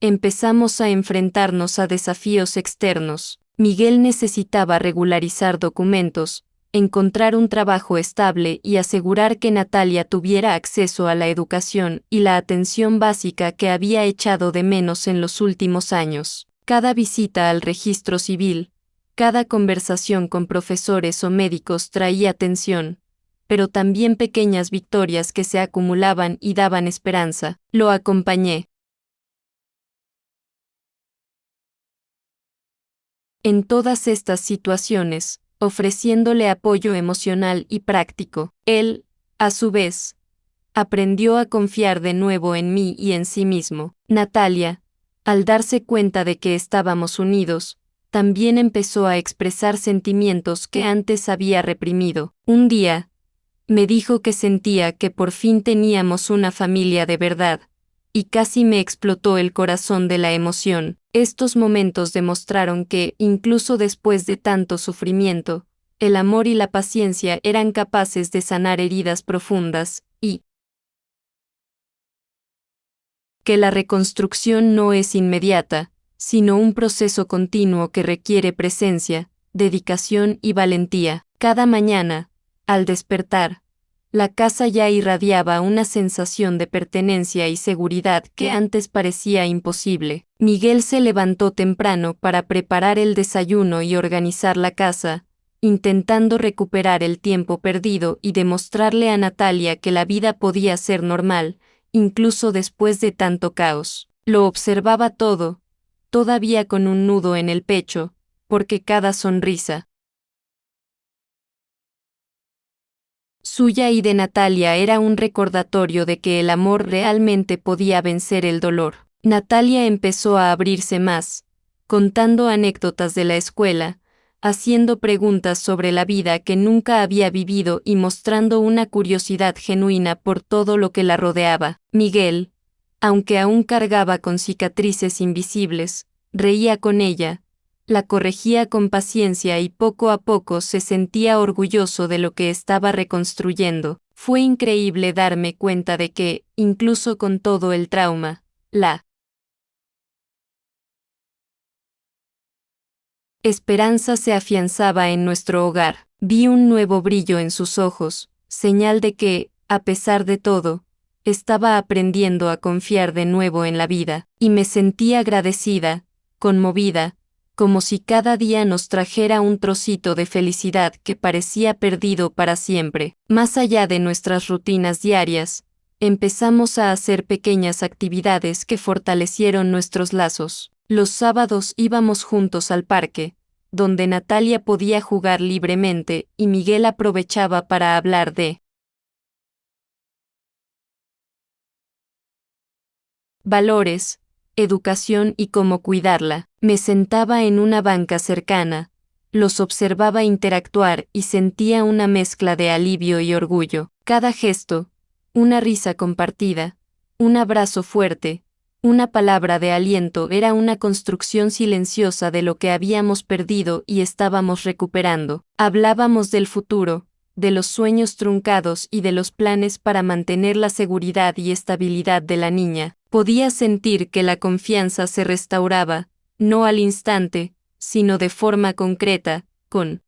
empezamos a enfrentarnos a desafíos externos. Miguel necesitaba regularizar documentos, encontrar un trabajo estable y asegurar que Natalia tuviera acceso a la educación y la atención básica que había echado de menos en los últimos años. Cada visita al registro civil, cada conversación con profesores o médicos traía tensión, pero también pequeñas victorias que se acumulaban y daban esperanza. Lo acompañé en todas estas situaciones, ofreciéndole apoyo emocional y práctico. Él, a su vez, aprendió a confiar de nuevo en mí y en sí mismo. Natalia, al darse cuenta de que estábamos unidos, también empezó a expresar sentimientos que antes había reprimido. Un día, me dijo que sentía que por fin teníamos una familia de verdad, y casi me explotó el corazón de la emoción. Estos momentos demostraron que, incluso después de tanto sufrimiento, el amor y la paciencia eran capaces de sanar heridas profundas, y que la reconstrucción no es inmediata, sino un proceso continuo que requiere presencia, dedicación y valentía. Cada mañana, al despertar, la casa ya irradiaba una sensación de pertenencia y seguridad que antes parecía imposible. Miguel se levantó temprano para preparar el desayuno y organizar la casa, intentando recuperar el tiempo perdido y demostrarle a Natalia que la vida podía ser normal, incluso después de tanto caos. Lo observaba todo, todavía con un nudo en el pecho, porque cada sonrisa suya y de Natalia era un recordatorio de que el amor realmente podía vencer el dolor. Natalia empezó a abrirse más, contando anécdotas de la escuela, haciendo preguntas sobre la vida que nunca había vivido y mostrando una curiosidad genuina por todo lo que la rodeaba. Miguel, aunque aún cargaba con cicatrices invisibles, reía con ella, la corregía con paciencia y poco a poco se sentía orgulloso de lo que estaba reconstruyendo. Fue increíble darme cuenta de que, incluso con todo el trauma, la esperanza se afianzaba en nuestro hogar. Vi un nuevo brillo en sus ojos, señal de que, a pesar de todo, estaba aprendiendo a confiar de nuevo en la vida, y me sentí agradecida, conmovida, como si cada día nos trajera un trocito de felicidad que parecía perdido para siempre. Más allá de nuestras rutinas diarias, empezamos a hacer pequeñas actividades que fortalecieron nuestros lazos. Los sábados íbamos juntos al parque, donde Natalia podía jugar libremente y Miguel aprovechaba para hablar de valores, educación y cómo cuidarla. Me sentaba en una banca cercana, los observaba interactuar y sentía una mezcla de alivio y orgullo. Cada gesto, una risa compartida, un abrazo fuerte, una palabra de aliento era una construcción silenciosa de lo que habíamos perdido y estábamos recuperando. Hablábamos del futuro, de los sueños truncados y de los planes para mantener la seguridad y estabilidad de la niña. Podía sentir que la confianza se restauraba, no al instante, sino de forma concreta, con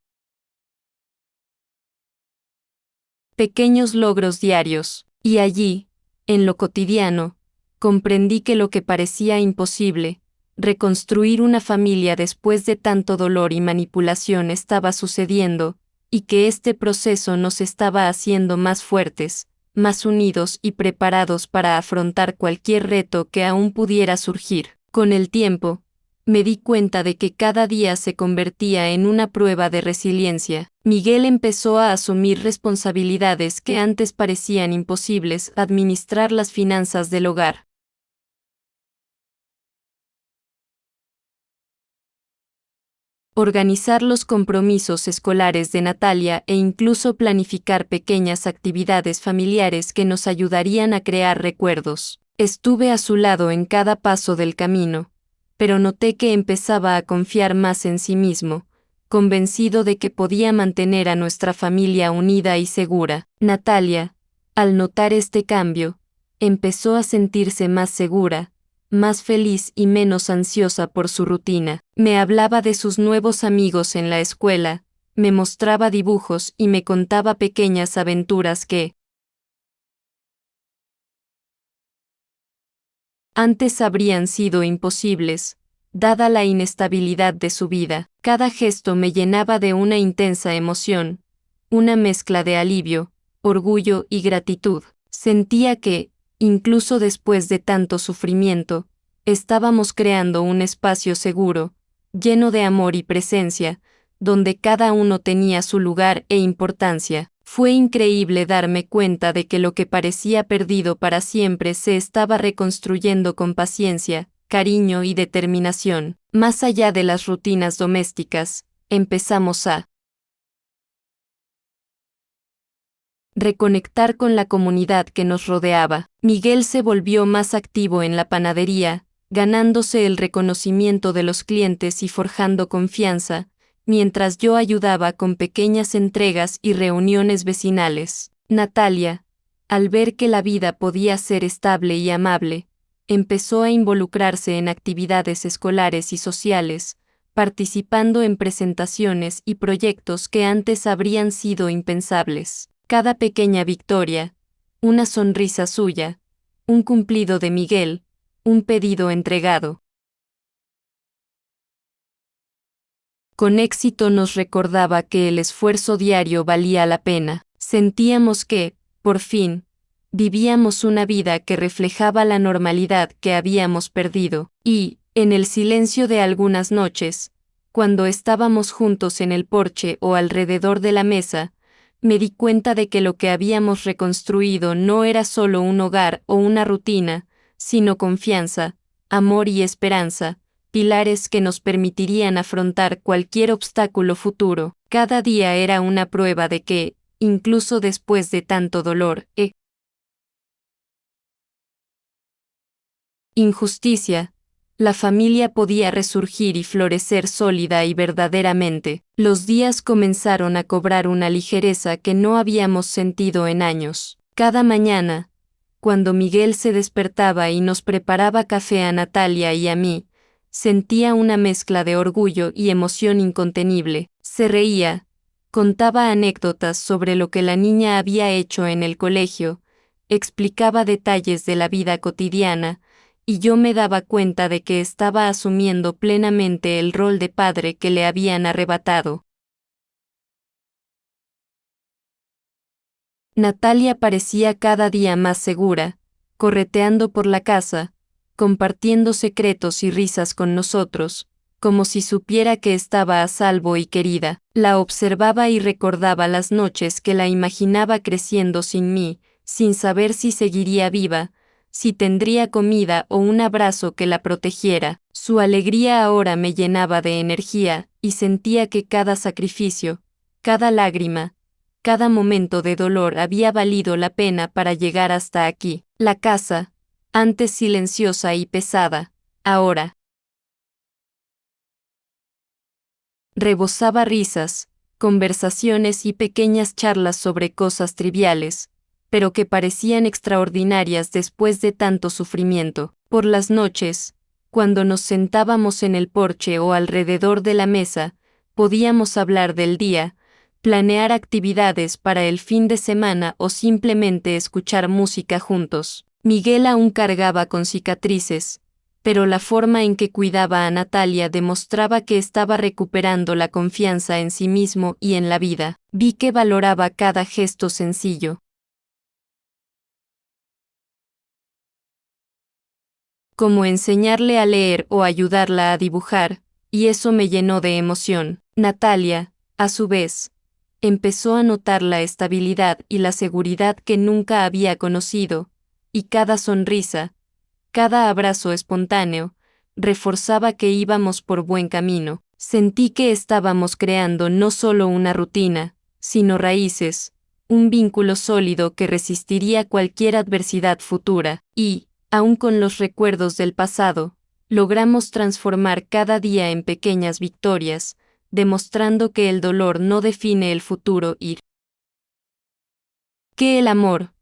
pequeños logros diarios. Y allí, en lo cotidiano, comprendí que lo que parecía imposible, reconstruir una familia después de tanto dolor y manipulación estaba sucediendo, y que este proceso nos estaba haciendo más fuertes, más unidos y preparados para afrontar cualquier reto que aún pudiera surgir. Con el tiempo, me di cuenta de que cada día se convertía en una prueba de resiliencia. Miguel empezó a asumir responsabilidades que antes parecían imposibles, administrar las finanzas del hogar, organizar los compromisos escolares de Natalia e incluso planificar pequeñas actividades familiares que nos ayudarían a crear recuerdos. Estuve a su lado en cada paso del camino, pero noté que empezaba a confiar más en sí mismo, convencido de que podía mantener a nuestra familia unida y segura. Natalia, al notar este cambio, empezó a sentirse más segura, más feliz y menos ansiosa por su rutina. Me hablaba de sus nuevos amigos en la escuela, me mostraba dibujos y me contaba pequeñas aventuras que antes habrían sido imposibles, dada la inestabilidad de su vida. Cada gesto me llenaba de una intensa emoción, una mezcla de alivio, orgullo y gratitud. Sentía que, incluso después de tanto sufrimiento, estábamos creando un espacio seguro, lleno de amor y presencia, donde cada uno tenía su lugar e importancia. Fue increíble darme cuenta de que lo que parecía perdido para siempre se estaba reconstruyendo con paciencia, cariño y determinación. Más allá de las rutinas domésticas, empezamos a reconectar con la comunidad que nos rodeaba. Miguel se volvió más activo en la panadería, ganándose el reconocimiento de los clientes y forjando confianza, mientras yo ayudaba con pequeñas entregas y reuniones vecinales. Natalia, al ver que la vida podía ser estable y amable, empezó a involucrarse en actividades escolares y sociales, participando en presentaciones y proyectos que antes habrían sido impensables. Cada pequeña victoria, una sonrisa suya, un cumplido de Miguel, un pedido entregado con éxito nos recordaba que el esfuerzo diario valía la pena. Sentíamos que, por fin, vivíamos una vida que reflejaba la normalidad que habíamos perdido, y, en el silencio de algunas noches, cuando estábamos juntos en el porche o alrededor de la mesa, me di cuenta de que lo que habíamos reconstruido no era solo un hogar o una rutina, sino confianza, amor y esperanza, pilares que nos permitirían afrontar cualquier obstáculo futuro. Cada día era una prueba de que, incluso después de tanto dolor injusticia, la familia podía resurgir y florecer sólida y verdaderamente. Los días comenzaron a cobrar una ligereza que no habíamos sentido en años. Cada mañana, cuando Miguel se despertaba y nos preparaba café a Natalia y a mí, sentía una mezcla de orgullo y emoción incontenible. Se reía, contaba anécdotas sobre lo que la niña había hecho en el colegio, explicaba detalles de la vida cotidiana, y yo me daba cuenta de que estaba asumiendo plenamente el rol de padre que le habían arrebatado. Natalia parecía cada día más segura, correteando por la casa, compartiendo secretos y risas con nosotros, como si supiera que estaba a salvo y querida. La observaba y recordaba las noches que la imaginaba creciendo sin mí, sin saber si seguiría viva, si tendría comida o un abrazo que la protegiera. Su alegría ahora me llenaba de energía, y sentía que cada sacrificio, cada lágrima, cada momento de dolor había valido la pena para llegar hasta aquí. La casa, antes silenciosa y pesada, ahora rebosaba risas, conversaciones y pequeñas charlas sobre cosas triviales, pero que parecían extraordinarias después de tanto sufrimiento. Por las noches, cuando nos sentábamos en el porche o alrededor de la mesa, podíamos hablar del día, planear actividades para el fin de semana o simplemente escuchar música juntos. Miguel aún cargaba con cicatrices, pero la forma en que cuidaba a Natalia demostraba que estaba recuperando la confianza en sí mismo y en la vida. Vi que valoraba cada gesto sencillo, como enseñarle a leer o ayudarla a dibujar, y eso me llenó de emoción. Natalia, a su vez, empezó a notar la estabilidad y la seguridad que nunca había conocido, y cada sonrisa, cada abrazo espontáneo, reforzaba que íbamos por buen camino. Sentí que estábamos creando no solo una rutina, sino raíces, un vínculo sólido que resistiría cualquier adversidad futura, y, aun con los recuerdos del pasado, logramos transformar cada día en pequeñas victorias, demostrando que el dolor no define el futuro y que el amor,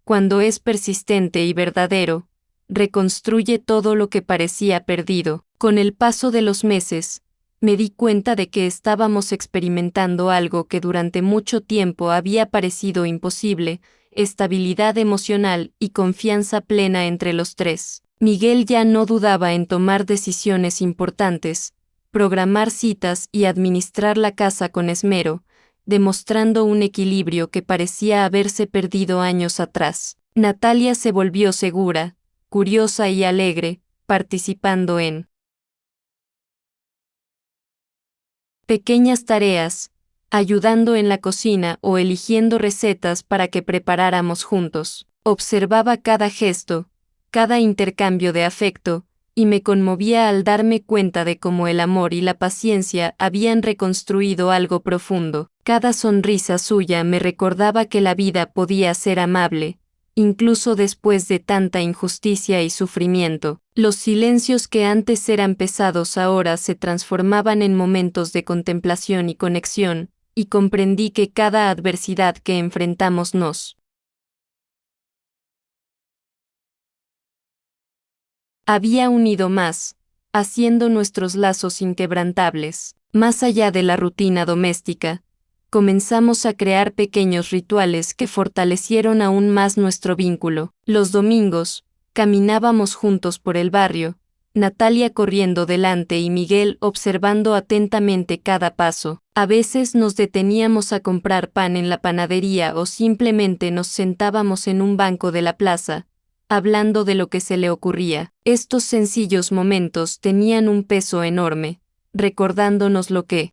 cuando es persistente y verdadero, reconstruye todo lo que parecía perdido. Con el paso de los meses, me di cuenta de que estábamos experimentando algo que durante mucho tiempo había parecido imposible: estabilidad emocional y confianza plena entre los tres. Miguel ya no dudaba en tomar decisiones importantes, programar citas y administrar la casa con esmero, demostrando un equilibrio que parecía haberse perdido años atrás. Natalia se volvió segura, curiosa y alegre, participando en pequeñas tareas, ayudando en la cocina o eligiendo recetas para que preparáramos juntos. Observaba cada gesto, cada intercambio de afecto, y me conmovía al darme cuenta de cómo el amor y la paciencia habían reconstruido algo profundo. Cada sonrisa suya me recordaba que la vida podía ser amable, incluso después de tanta injusticia y sufrimiento. Los silencios que antes eran pesados ahora se transformaban en momentos de contemplación y conexión, y comprendí que cada adversidad que enfrentamos nos había unido más, haciendo nuestros lazos inquebrantables. Más allá de la rutina doméstica, comenzamos a crear pequeños rituales que fortalecieron aún más nuestro vínculo. Los domingos, caminábamos juntos por el barrio, Natalia corriendo delante y Miguel observando atentamente cada paso. A veces nos deteníamos a comprar pan en la panadería o simplemente nos sentábamos en un banco de la plaza, hablando de lo que se le ocurría. Estos sencillos momentos tenían un peso enorme, recordándonos lo que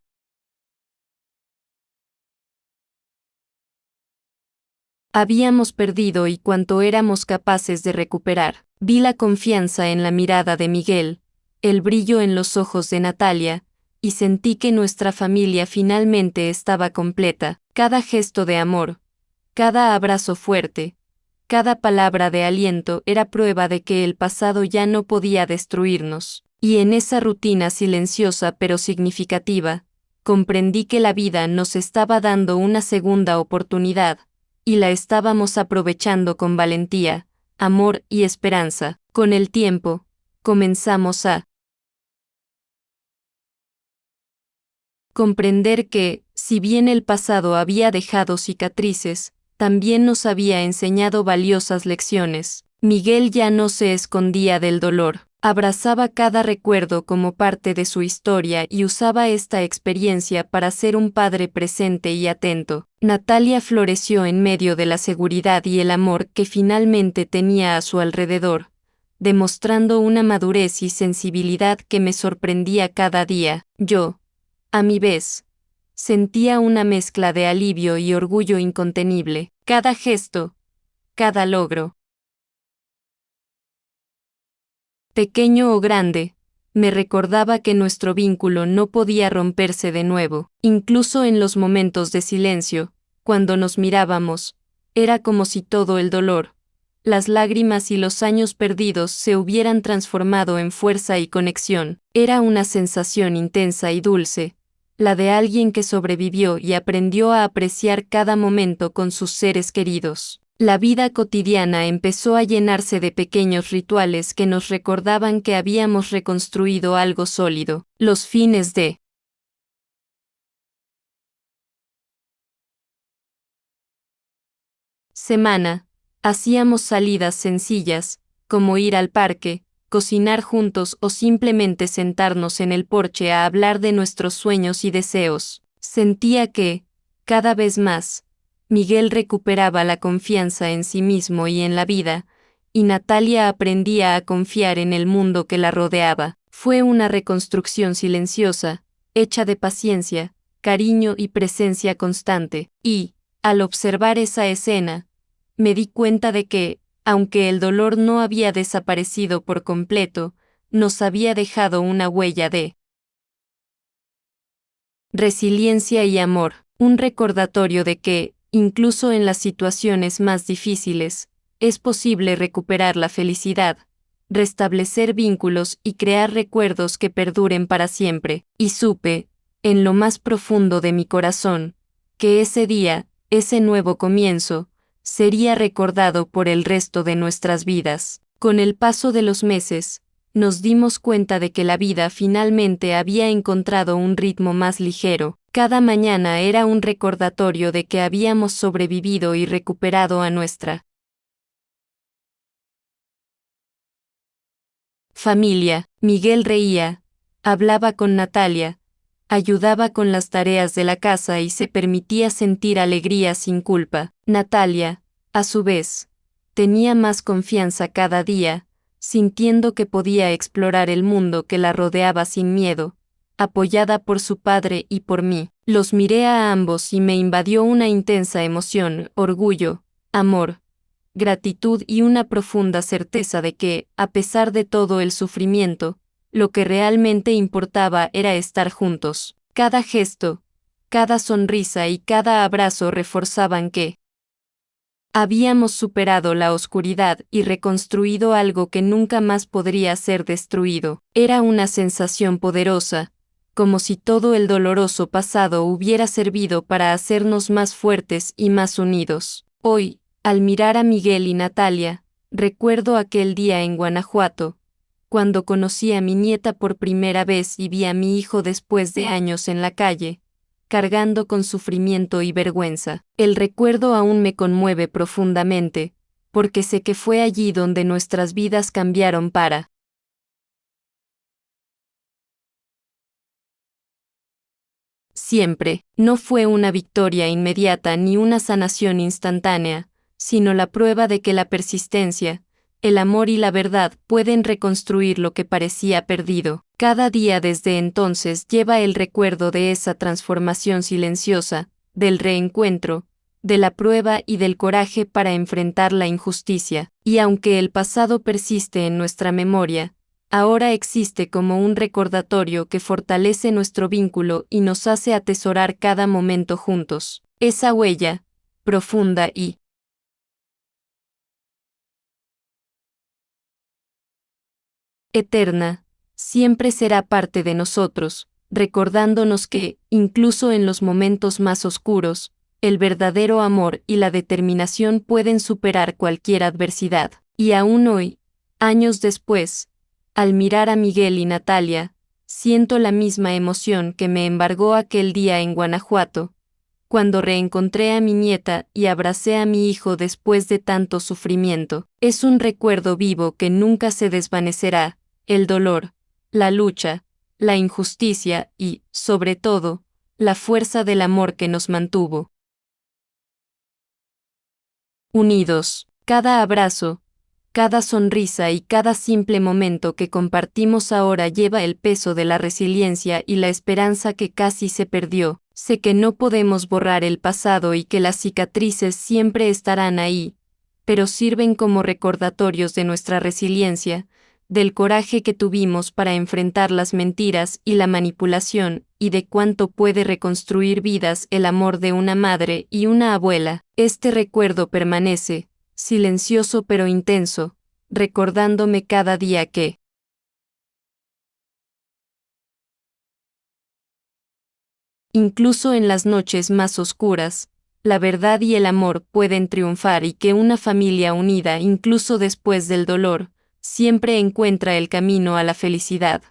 habíamos perdido y cuánto éramos capaces de recuperar. Vi la confianza en la mirada de Miguel, el brillo en los ojos de Natalia, y sentí que nuestra familia finalmente estaba completa. Cada gesto de amor, cada abrazo fuerte, Cada palabra de aliento era prueba de que el pasado ya no podía destruirnos. Y en esa rutina silenciosa pero significativa, comprendí que la vida nos estaba dando una segunda oportunidad, y la estábamos aprovechando con valentía, amor y esperanza. Con el tiempo, comenzamos a comprender que, si bien el pasado había dejado cicatrices, también nos había enseñado valiosas lecciones. Miguel ya no se escondía del dolor, abrazaba cada recuerdo como parte de su historia y usaba esta experiencia para ser un padre presente y atento. Natalia floreció en medio de la seguridad y el amor que finalmente tenía a su alrededor, demostrando una madurez y sensibilidad que me sorprendía cada día. Yo, a mi vez, sentía una mezcla de alivio y orgullo incontenible. Cada gesto, cada logro, pequeño o grande, me recordaba que nuestro vínculo no podía romperse de nuevo. Incluso en los momentos de silencio, cuando nos mirábamos, era como si todo el dolor, las lágrimas y los años perdidos se hubieran transformado en fuerza y conexión. Era una sensación intensa y dulce, la de alguien que sobrevivió y aprendió a apreciar cada momento con sus seres queridos. La vida cotidiana empezó a llenarse de pequeños rituales que nos recordaban que habíamos reconstruido algo sólido. Los fines de semana, hacíamos salidas sencillas, como ir al parque, cocinar juntos o simplemente sentarnos en el porche a hablar de nuestros sueños y deseos. Sentía que, cada vez más, Miguel recuperaba la confianza en sí mismo y en la vida, y Natalia aprendía a confiar en el mundo que la rodeaba. Fue una reconstrucción silenciosa, hecha de paciencia, cariño y presencia constante, y, al observar esa escena, me di cuenta de que, aunque el dolor no había desaparecido por completo, nos había dejado una huella de resiliencia y amor, un recordatorio de que, incluso en las situaciones más difíciles, es posible recuperar la felicidad, restablecer vínculos y crear recuerdos que perduren para siempre. Y supe, en lo más profundo de mi corazón, que ese día, ese nuevo comienzo, sería recordado por el resto de nuestras vidas. Con el paso de los meses, nos dimos cuenta de que la vida finalmente había encontrado un ritmo más ligero. Cada mañana era un recordatorio de que habíamos sobrevivido y recuperado a nuestra familia. Miguel reía, hablaba con Natalia, ayudaba con las tareas de la casa y se permitía sentir alegría sin culpa. Natalia, a su vez, tenía más confianza cada día, sintiendo que podía explorar el mundo que la rodeaba sin miedo, apoyada por su padre y por mí. Los miré a ambos y me invadió una intensa emoción, orgullo, amor, gratitud y una profunda certeza de que, a pesar de todo el sufrimiento, lo que realmente importaba era estar juntos. Cada gesto, cada sonrisa y cada abrazo reforzaban que habíamos superado la oscuridad y reconstruido algo que nunca más podría ser destruido. Era una sensación poderosa, como si todo el doloroso pasado hubiera servido para hacernos más fuertes y más unidos. Hoy, al mirar a Miguel y Natalia, recuerdo aquel día en Guanajuato, cuando conocí a mi nieta por primera vez y vi a mi hijo después de años en la calle, cargando con sufrimiento y vergüenza. El recuerdo aún me conmueve profundamente, porque sé que fue allí donde nuestras vidas cambiaron para siempre. No fue una victoria inmediata ni una sanación instantánea, sino la prueba de que la persistencia, el amor y la verdad pueden reconstruir lo que parecía perdido. Cada día desde entonces lleva el recuerdo de esa transformación silenciosa, del reencuentro, de la prueba y del coraje para enfrentar la injusticia. Y aunque el pasado persiste en nuestra memoria, ahora existe como un recordatorio que fortalece nuestro vínculo y nos hace atesorar cada momento juntos. Esa huella, profunda y eterna, siempre será parte de nosotros, recordándonos que, incluso en los momentos más oscuros, el verdadero amor y la determinación pueden superar cualquier adversidad. Y aún hoy, años después, al mirar a Miguel y Natalia, siento la misma emoción que me embargó aquel día en Guanajuato, cuando reencontré a mi nieta y abracé a mi hijo después de tanto sufrimiento. Es un recuerdo vivo que nunca se desvanecerá, el dolor, la lucha, la injusticia y, sobre todo, la fuerza del amor que nos mantuvo unidos. Cada abrazo, cada sonrisa y cada simple momento que compartimos ahora lleva el peso de la resiliencia y la esperanza que casi se perdió. Sé que no podemos borrar el pasado y que las cicatrices siempre estarán ahí, pero sirven como recordatorios de nuestra resiliencia, del coraje que tuvimos para enfrentar las mentiras y la manipulación, y de cuánto puede reconstruir vidas el amor de una madre y una abuela. Este recuerdo permanece, silencioso pero intenso, recordándome cada día que, incluso en las noches más oscuras, la verdad y el amor pueden triunfar y que una familia unida, incluso después del dolor, siempre encuentra el camino a la felicidad.